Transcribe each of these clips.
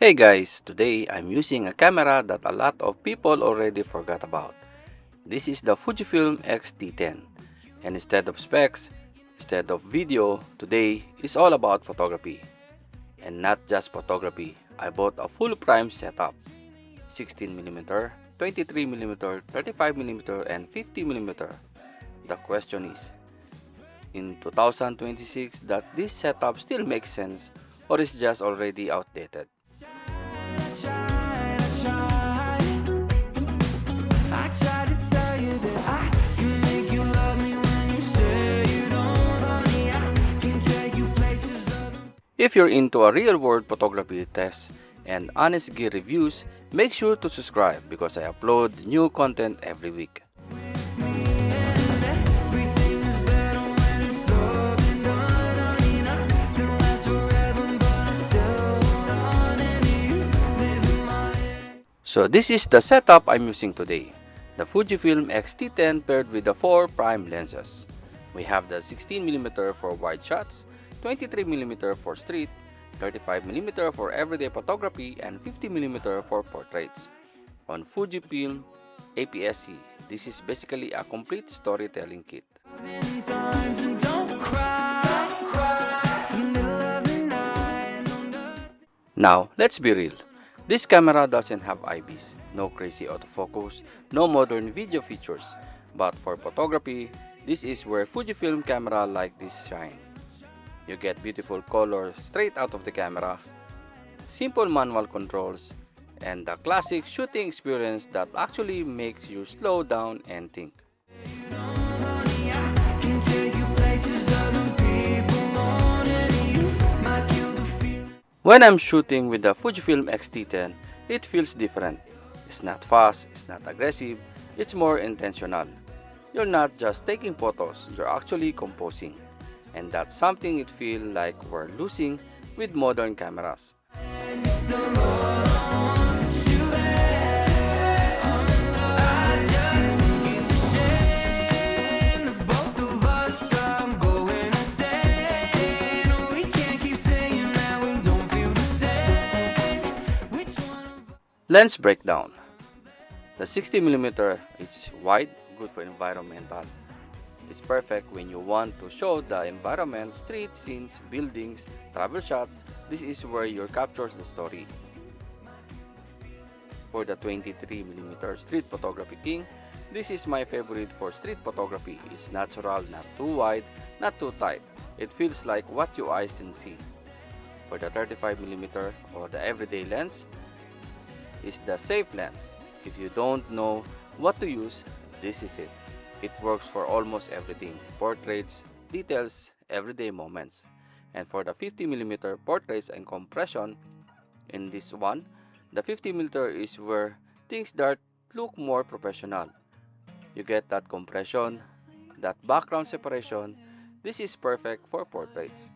Hey guys, today I'm using a camera that a lot of people already forgot about. This is the Fujifilm X-T10. And instead of specs, instead of video, today is all about photography. And not just photography, I bought a full prime setup. 16mm, 23mm, 35mm, and 50mm. The question is, in 2026, does this setup still make sense or is just already outdated? If you're into a real-world photography test and honest gear reviews, make sure to subscribe because I upload new content every week. So this is the setup I'm using today. The Fujifilm X-T10 paired with the 4 prime lenses. We have the 16mm for wide shots, 23mm for street, 35mm for everyday photography, and 50mm for portraits. On Fujifilm APS-C, this is basically a complete storytelling kit. Now, let's be real. This camera doesn't have IBs, no crazy autofocus, no modern video features. But for photography, this is where Fujifilm camera like this shine. You get beautiful colors straight out of the camera, simple manual controls, and the classic shooting experience that actually makes you slow down and think. When I'm shooting with the Fujifilm X-T10, it feels different. It's not fast, it's not aggressive, it's more intentional. You're not just taking photos, you're actually composing. And that's something it feels like we're losing with modern cameras. Lens breakdown. The 60mm is wide, good for environmental. It's perfect when you want to show the environment, street scenes, buildings, travel shots. This is where you captures the story. For the 23mm street photography king, this is my favorite for street photography. It's natural, not too wide, not too tight. It feels like what your eyes can see. For the 35mm or the everyday lens, is the safe lens. If you don't know what to use, this is it. It works for almost everything, portraits, details, everyday moments. And for the 50mm portraits and compression, in this one, the 50mm is where things that look more professional. You get that compression, that background separation. This is perfect for portraits.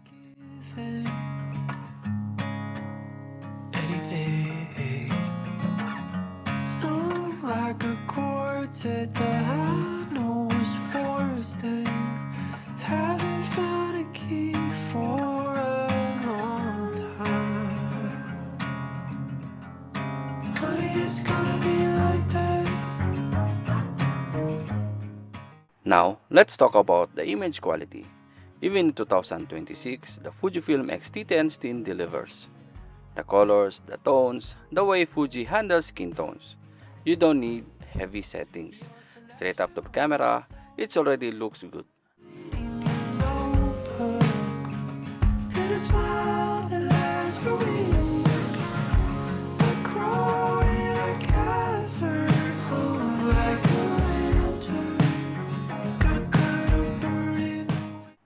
Like a quartet that I know is forced and haven't found a key for a long time. Honey, it's gonna be like that. Now, let's talk about the image quality. Even in 2026, the Fujifilm X-T10 still delivers. The colors, the tones, the way Fuji handles skin tones. You don't need heavy settings. Straight up the camera, it already looks good.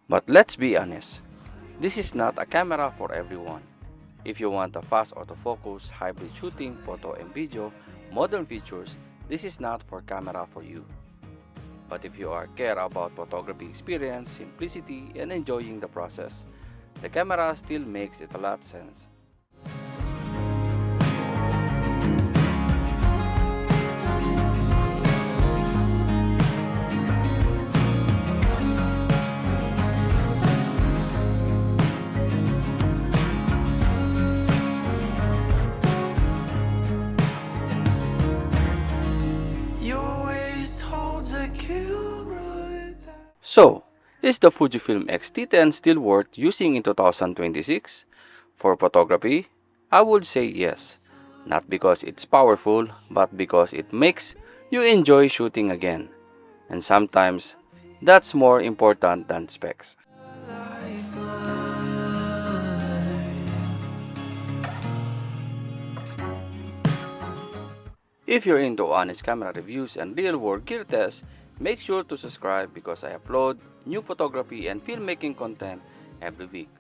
But let's be honest, this is not a camera for everyone. If you want a fast autofocus, hybrid shooting, photo and video, modern features, this is not for camera for you. But if you care about photography experience, simplicity, and enjoying the process, the camera still makes it a lot sense. So, is the Fujifilm X-T10 still worth using in 2026? For photography, I would say yes. Not because it's powerful, but because it makes you enjoy shooting again. And sometimes, that's more important than specs. If you're into honest camera reviews and real-world gear tests, make sure to subscribe because I upload new photography and filmmaking content every week.